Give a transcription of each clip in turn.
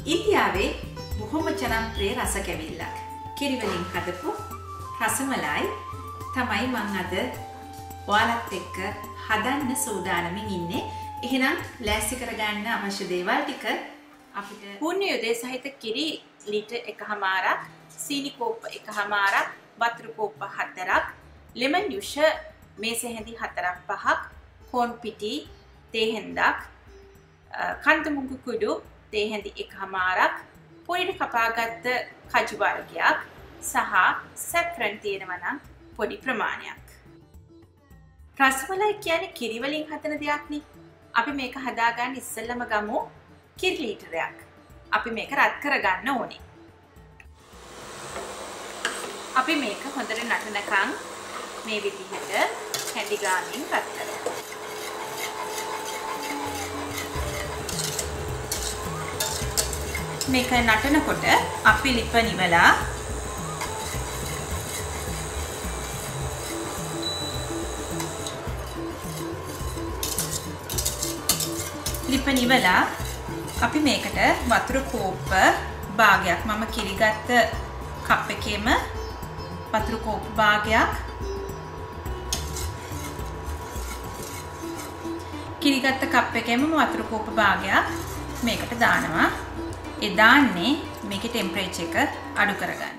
ඉන්දියාවේ බොහොම ජනප්‍රිය රස කැවිල්ලක්. කිරි වලින් හදපු රසමලයි තමයි මම අද ඔයාලත් එක්ක හදන්න සූදානමින් ඉන්නේ. එහෙනම් ලෑස්ති කරගන්න අවශ්‍ය දේවල් ටික අපිට පුණ්‍ය යොදේ සහිත කිරි ලීටර් 1.5ක්, සීනි කෝප්ප 1.5ක්, වතුර කෝප්ප 4ක්, ලෙමන් යුෂ මේසෙ හැඳි 4-5ක්, කෝන් පිටි තේ හැන්දක්, කන්ද මුංගු කුඩු තේ හැඳි 1.5ක්, පොඩිට කපාගත්ත කජු වර්ගයක් සහ සැෆ්‍රන් තියෙනවා නම් පොඩි ප්‍රමාණයක්. රසමලයි කියන්නේ කිරි වලින් හදන දෙයක් නේ. අපි මේක හදාගන්න ඉස්සෙල්ලම ගමු කිරි ලීටරයක්. අපි මේක රත් කරගන්න ඕනේ. අපි මේක හොඳට නටනකම් මේ විදිහට හැඳි ගාමින් රත් කරමු. මේක නටනකොට අපි ලිප නිවලා අපි මේකට වතුර කෝප්ප භාගයක් මම කිරි ගත්ත කප් එකේම වතුර කෝප්ප භාගයක් මේකට දානවා. ඒ දාන්නේ මේකේ ටෙම්පරේචර් එක අඩු කරගන්න.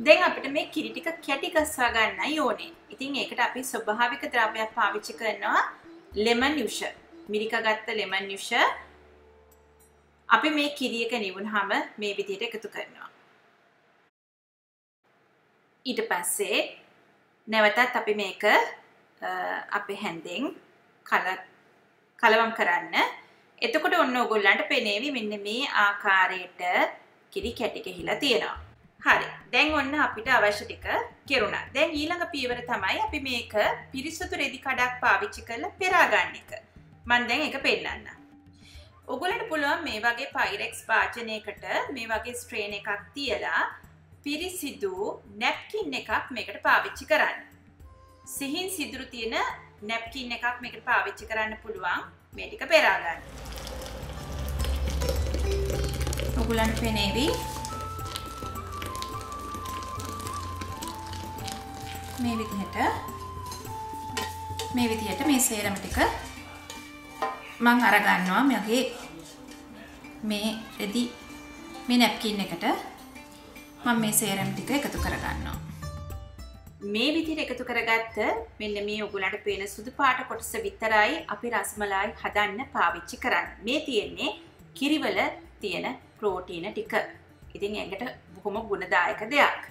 දැන් අපිට මේ කිරි ටික කැටි ගස්වා ගන්නයි ඕනේ. ඉතින් ඒකට අපි ස්වභාවික ද්‍රව්‍යයක් පාවිච්චි කරනවා ලෙමන් යුෂ. මිරිකා ගත්ත ලෙමන් යුෂ අපි මේ කිරි එක නිවුනහම මේ විදිහට එකතු කරනවා. ඊට පස්සේ නැවතත් අපි මේක අපේ හැන්දෙන් කලවම් කරන්න. එතකොට ඔන්න ඔයගොල්ලන්ට පෙනේවි මෙන්න මේ ආකාරයට කිරි කැටි ගහලා තියෙනවා. හරි. දැන් ඔන්න අපිට අවශ්‍ය ටික කෙරුණා. දැන් ඊළඟ පියවර තමයි අපි මේක පිරිසිදු රෙදි කඩක් පාවිච්චි කරලා පෙරා ගන්න එක. මම දැන් ඒක පෙන්නන්නම්. ඔයගොල්ලන්ට පුළුවන් මේ වගේ පයිරෙක්ස් වාචනයකට මේ වගේ ස්ට්‍රේන් එකක් තියලා පිරිසිදු නැප්කින් එකක් මේකට පාවිච්චි කරන්න. සිහින් සිදුරු තියෙන නැප්කින් එකක් මේකට පාවිච්චි කරන්න පුළුවන් මේ ටික පෙරා ගන්න. ඔයගොල්ලන්ට පෙනේවි මේ විදිහට මේ සේරම ටික මම අර ගන්නවා මගේ මේ රෙදි මේ නැප්කින් එකට මම මේ සේරම ටික එකතු කර ගන්නවා. මේ විදිහට එකතු කරගත්ත මෙන්න මේ ඔයගොල්ලන්ට පේන සුදු පාට කොටස විතරයි අපි රසමලයි හදන්න පාවිච්චි කරන්නේ. මේ තියෙන්නේ කිරිවල තියෙන ප්‍රෝටීන ටික. ඉතින් ඒකට බොහොම ගුණදායක දෙයක්.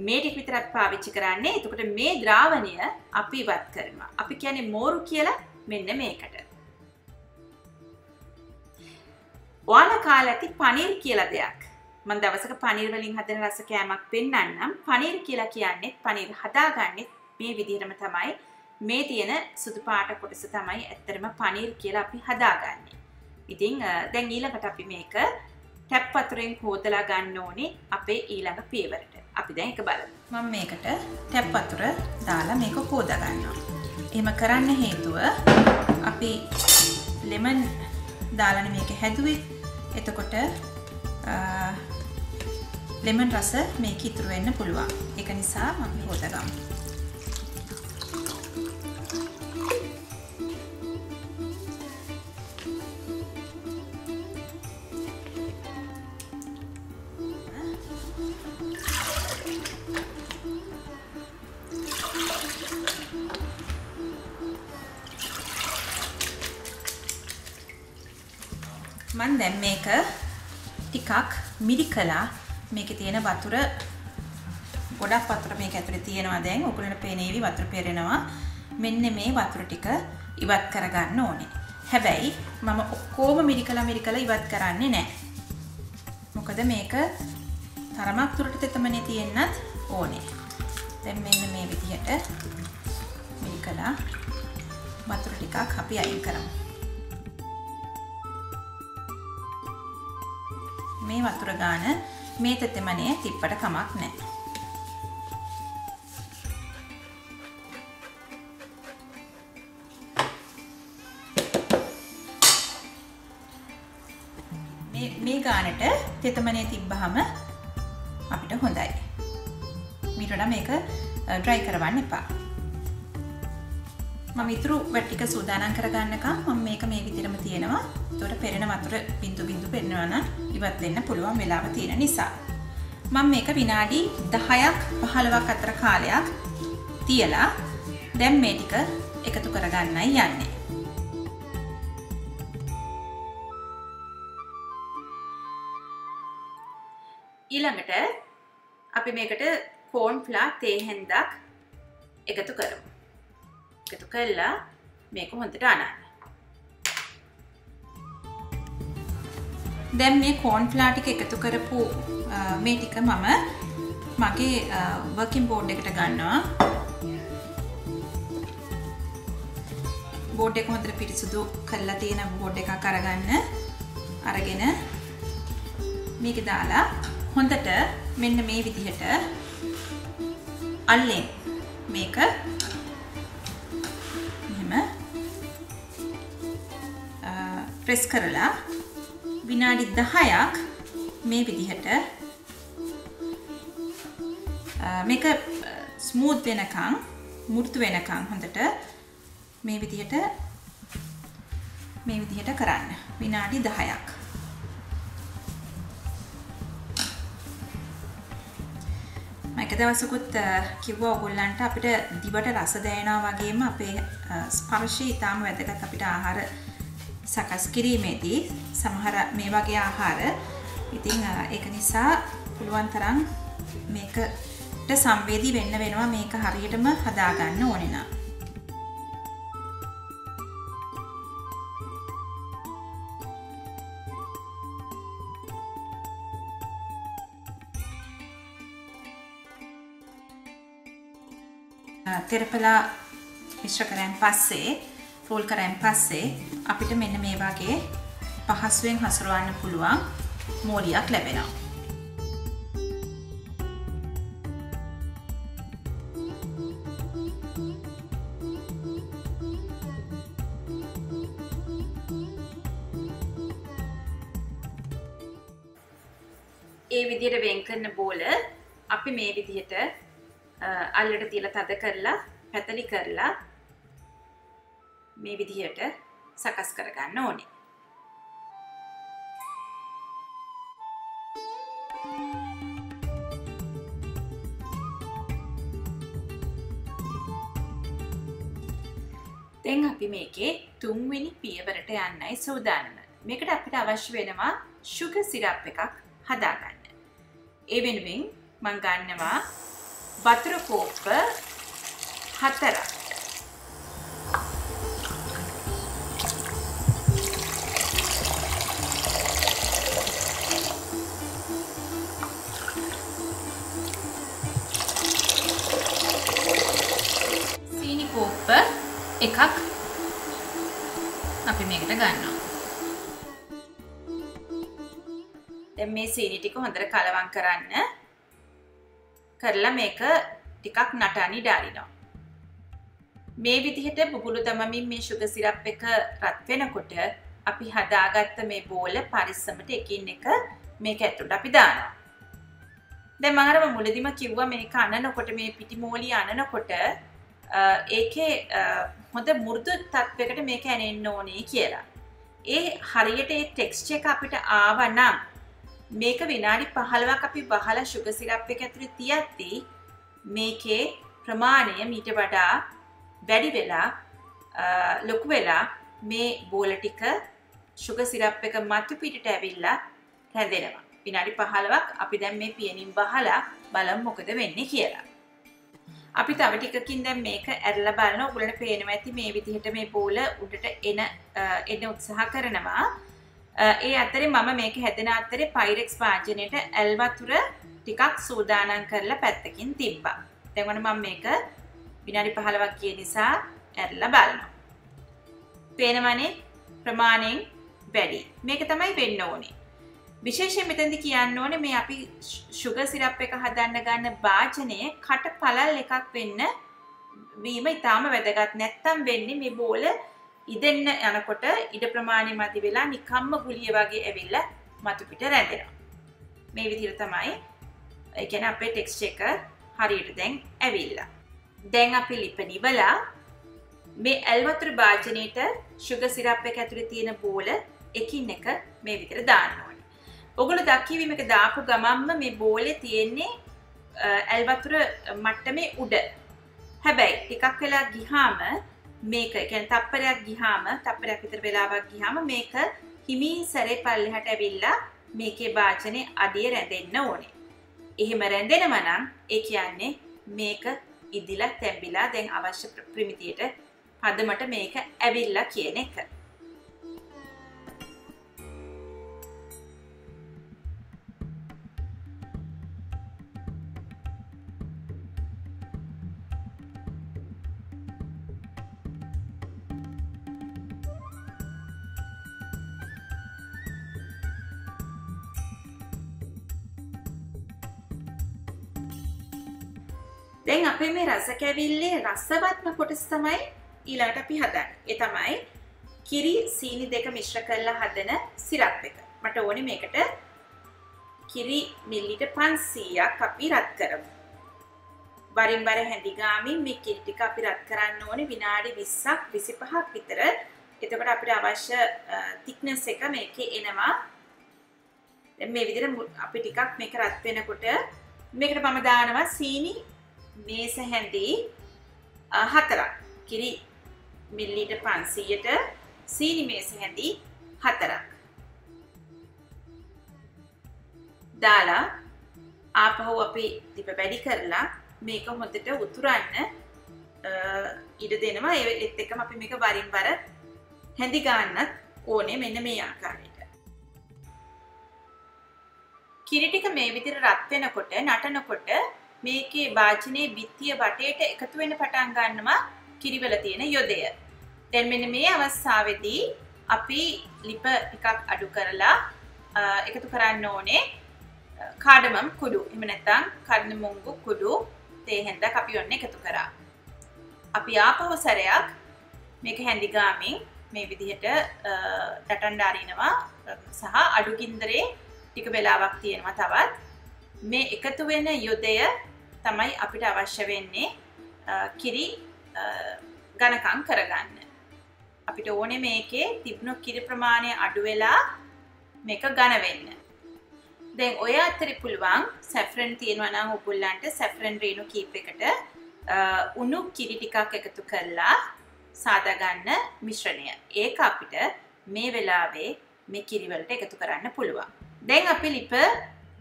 මේ ටික විතරක් පාවිච්චි කරන්නේ. එතකොට මේ ද්‍රාවණය අපි ඉවත් කරනවා. අපි කියන්නේ මෝරු කියලා මෙන්න මේකට. ඔයාලා කාලා ඇති පනීර් කියලා දෙයක්. මම දවසක පනීර් වලින් හදන රස කෑමක් පෙන්නන්නම්. පනීර් කියලා කියන්නේ පනීර් හදාගන්නේ මේ විදිහටම තමයි. මේ තියෙන සුදු පාට කොටස තමයි ඇත්තටම පනීර් කියලා අපි හදාගන්නේ. ඉතින් දැන් ඊළඟට අපි මේක ටැප් වතුරෙන් හොදලා ගන්න ඕනේ අපේ ඊළඟ පියවරට. අපි දැන් ඒක බලමු. මම මේකට ටැප් වතුර දාලා මේක හොදා ගන්නවා. එහෙම කරන්න හේතුව අපි ලෙමන් දාලානේ මේක හැදුවේ. එතකොට ලෙමන් රස මේක ඉතුරු වෙන්න පුළුවන්. ඒක නිසා මම හොදගමු. මම දැන් මේක ටිකක් මිරිකලා මේකේ තියෙන වතුර ගොඩක් වතුර මේක ඇතුලේ තියෙනවා. දැන් ඔයගොල්ලන්ට පේනේවි වතුර පෙරෙනවා. මෙන්න මේ වතුර ටික ඉවත් කරගන්න ඕනේ. හැබැයි මම ඔක්කොම මිරිකලා ඉවත් කරන්නේ නැහැ. මොකද මේක තරමක් දුරට තෙතමනේ තියෙන්නත් ඕනේ. දැන් මෙන්න මේ විදිහට මිරිකලා වතුර ටිකක් අපි අයින් කරමු. මේ වතුර ගාන මේ තෙතමනේ තිප්පට කමක් නැහැ. මේ ගානට තෙතමනේ තිබ්බහම අපිට හොඳයි. මීට වඩා මේක ඩ්‍රයි කරවන්න එපා. මම ඉතුරු වැට් ටික සූදානම් කරගන්නකම් මම මේක මේ විදිහටම තියෙනවා. ඒතකොට පෙරෙන වතුර බින්දු බින්දු පෙරෙනවා නම් ඉවත් වෙන්න පුළුවන් වෙලාව තියෙන නිසා. මම මේක විනාඩි 10ක් 15ක් අතර කාලයක් තියලා දැන් මේ ටික එකතු කරගන්නයි යන්නේ. ඊළඟට අපි මේකට කෝර්න්ෆ්ලවර් තේ හැන්දක් එකතු කරමු. එකතු කළා මේක හොඳට අනන්න. දැන් මේ කෝර්න්ෆ්ලවර් ටික එකතු කරපු මේ ටික මම මගේ වර්කින් බෝඩ් එකට ගන්නවා. බෝඩ් එක හොඳට පිරිසුදු කරලා තියෙන බෝඩ් එකක් අරගෙන මේක දාලා හොඳට මෙන්න මේ විදිහට අල්ලෙන් මේක මෙහෙම ප්‍රෙස් කරලා විනාඩි 10ක් මේ විදිහට මේක ස්මූත් වෙනකන් මුර්තු වෙනකන් හොඳට මේ විදිහට කරන්න විනාඩි 10ක්. මම එක දවසකුත් කිව්වා ඔයගොල්ලන්ට අපිට දිවට රස දැනෙනවා වගේම අපේ ස්පර්ශය ඊටාම වැදගත් අපිට ආහාර සකස් කිරීමේදී සමහර මේ වගේ ආහාර ඉතින් ඒක නිසා පුළුවන් තරම් මේකට සංවේදී වෙන්න වෙනවා මේක හරියටම හදාගන්න ඕනේ නම්. තෙරපලා මිශ්‍ර කරන් පස්සේ රෝල් කරන් පස්සේ අපිට මෙන්න මේ වගේ පහසුවෙන් හසුරවන්න පුළුවන් මෝලියක් ලැබෙනවා. ඒ විදිහට වෙන් කරන බෝල අපි මේ විදිහට අල්ලට තියලා තද කරලා පැතලි කරලා මේ විදිහට සකස් කරගන්න ඕනේ. දැන් අපි මේකේ තුන්වෙනි පියවරට යන්නයි සූදානම. මේකට අපිට අවශ්‍ය වෙනවා sugar syrup එකක් හදාගන්න. ඒ වෙනුවෙන් මම ගන්නවා වතුර කෝප්ප 4ක්. සීනි කෝප්ප එකක් අපි මේකට ගන්නවා. දැන් මේ සීනි ටික හොඳට කලවම් කරලා මේක ටිකක් නටන්න ඉඩ අරිනවා. මේ විදිහට බුබුලු දමමින් මේ sugar syrup එක රත් වෙනකොට අපි හදාගත්ත මේ බෝල පරිස්සමට එකින් එක මේක ඇතුළට අපි දානවා. දැන් මම අර මුලදීම කිව්වා මේක අනනකොට මේ පිටි මෝලිය අනනකොට ඒකේ හොඳ මෘදු තත්වයකට මේක ඇනෙන්න ඕනේ කියලා. ඒ හරියට ඒ ටෙක්ස්චර් එක අපිට ආවනම් මේක විනාඩි 15ක් අපි වහලා sugar syrup එක ඇතුලේ තියද්දී මේකේ ප්‍රමාණය මීට වඩා වැඩි වෙලා ලොකු වෙලා මේ බෝල ටික sugar syrup එක මතු පිටට ඇවිල්ලා හැදෙනවා. විනාඩි 15ක් අපි දැන් මේ පියනින් වහලා බලමු මොකද වෙන්නේ කියලා. අපි තව ටිකකින් දැන් මේක ඇරලා බලනවා. ඔයගොල්ලන්ට පේනවා ඇති මේ විදිහට මේ බෝල උඩට එන උත්සාහ කරනවා. ඒ අතරේ මම මේක හැදෙන අතරේ Pyrex වාදනයේට ඇල් වතුර ටිකක් සූදානම් කරලා පැත්තකින් තිබ්බා. දැන් මම මේක විනාඩි 15ක් ගිය නිසා ඇරලා බලනවා. පේනවනේ ප්‍රමාණයෙන් වැඩි. මේක තමයි වෙන්න ඕනේ. විශේෂයෙන් මෙතනදී කියන්න ඕනේ මේ අපි sugar syrup එක හදන්න ගන්න වාදනයේ කට පළල් එකක් වෙන්න වීම ඉතාම වැදගත්. නැත්තම් වෙන්නේ මේ බෝල ඉදෙන්න යනකොට ඉඩ ප්‍රමාණය මදි වෙලා නිකම්ම ගුලිය වගේ ඇවිල්ලා මතු පිට රැඳෙනවා. මේ විදිහට තමයි ඒ කියන්නේ අපේ ටෙක්ස්චර් එක හරියට දැන් ඇවිල්ලා. දැන් අපි ලිප නිවලා මේ ඇල් වතුර භාජනයේට sugar syrup එක ඇතුලේ තියෙන බෝල එකින් එක මේ විදිහට දාන්න ඕනේ. ඔයගොල්ලෝ දක්කිවි මේක දාපු ගමන්ම මේ බෝලේ තියෙන්නේ ඇල් වතුර මට්ටමේ උඩ. හැබැයි ටිකක් වෙලා ගියාම මේක කියන්නේ තප්පරයක් ගියාම තප්පරයක් විතර වෙලාවක් ගියාම මේක හිමින් සැරේ පල්ලෙහාට ඇවිල්ලා මේකේ භාජනේ අඩිය රැඳෙන්න ඕනේ. එහෙම රැඳෙනවා නම් ඒ කියන්නේ මේක ඉදිලා තැඹිලා දැන් අවශ්‍ය ප්‍රමිතියට පදමට මේක ඇවිල්ලා කියන එක. දැන් අපේ මේ රස කැවිල්ලේ රසවත්ම කොටස තමයි ඊළඟට අපි හදන්නේ. ඒ තමයි කිරි සීනි දෙක මිශ්‍ර කරලා හදන සිරප් එක. මට ඕනේ මේකට කිරි මිලිලීටර් 500ක් අපි රත් කරමු. වරින් වර හැඳි ගාමින් මේ කිරි ටික අපි රත් කරන්න ඕනේ විනාඩි 20ක් 25ක් විතර. එතකොට අපිට අවශ්‍ය thickness එක මේකේ එනවා. දැන් මේ විදිහට අපි ටිකක් මේක රත් වෙනකොට මේකට මම දානවා සීනි මේස හැඳි 4ක්. කිරි මිලිලීටර් 500ට සීනි මේස හැඳි 4ක්. දාලා ආපහු අපි ටික වැඩි කරලා මේක හොඳට උතුරන්න ඉඩ දෙනවා. ඒත් එක්කම අපි මේක වරින් වර හැඳි ගන්නත් ඕනේ මෙන්න මේ ආකාරයට. කිරි ටික මේ විදිහට රත් වෙනකොට නටනකොට මේකේ භාජනයේ බිත්තිය වටේට එකතු වෙන්න පටන් ගන්නවා කිරිවල තියෙන යොදය. දැන් මෙන්න මේ අවස්ථාවේදී අපි ලිප ටිකක් අඩු කරලා එකතු කරන්න ඕනේ කාඩමම් කුඩු. එහෙම නැත්නම් කඩිමුංගු කුඩු තේ හැන්දක් අපි ඔන්න එකතු කරා. අපි ආපහු සැරයක් මේක හැඳි ගාමින් මේ විදිහට දටන්න අරිනවා සහ අඩු ගින්දරේ ටික වෙලාවක් තියෙනවා තවත්. මේ එකතු වෙන යොදය තමයි අපිට අවශ්‍ය වෙන්නේ කිරි ඝනකම් කරගන්න. අපිට ඕනේ මේකේ තිබුණු කිරි ප්‍රමාණය අඩු වෙලා මේක ඝන වෙන්න. දැන් ඔය අතරේ පුළුවන් සැෆ්‍රන් තියෙනවා නම් ඔයගොල්ලන්ට සැෆ්‍රන් රේණු කීපයකට උණු කිරි ටිකක් එකතු කරලා සාදා ගන්න මිශ්‍රණය. ඒක අපිට මේ වෙලාවේ මේ කිරි වලට එකතු කරන්න පුළුවන්. දැන් අපි ලිප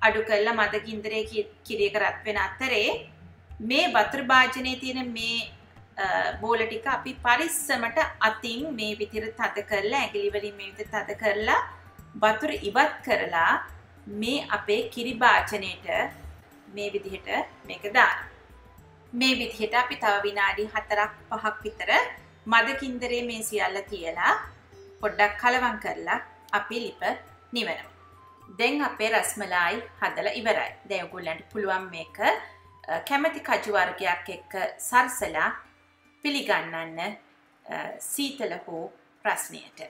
අඩු කරලා මද ගින්දරේ කිරි එක රත් වෙන අතරේ මේ වතුර භාජනයේ තියෙන මේ බෝල ටික අපි පරිස්සමට අතින් මේ විදිහට තද කරලා ඇඟිලි වලින් මේ විදිහට තද කරලා වතුර ඉවත් කරලා මේ අපේ කිරි භාජනයේට මේ විදිහට මේක දාන්න. මේ විදිහට අපි තව විනාඩි 4ක් 5ක් විතර මද ගින්දරේ මේ සියල්ල තියලා පොඩ්ඩක් කලවම් කරලා අපි ලිප නිවනවා. දැන් අපේ රස්මලායි හදලා ඉවරයි. දැන් ඔයගොල්ලන්ට පුළුවන් මේක කැමති කජු වර්ගයක් එක්ක සරසලා පිළිගන්නන්න සීතල හෝ ප්‍රශ්නයට.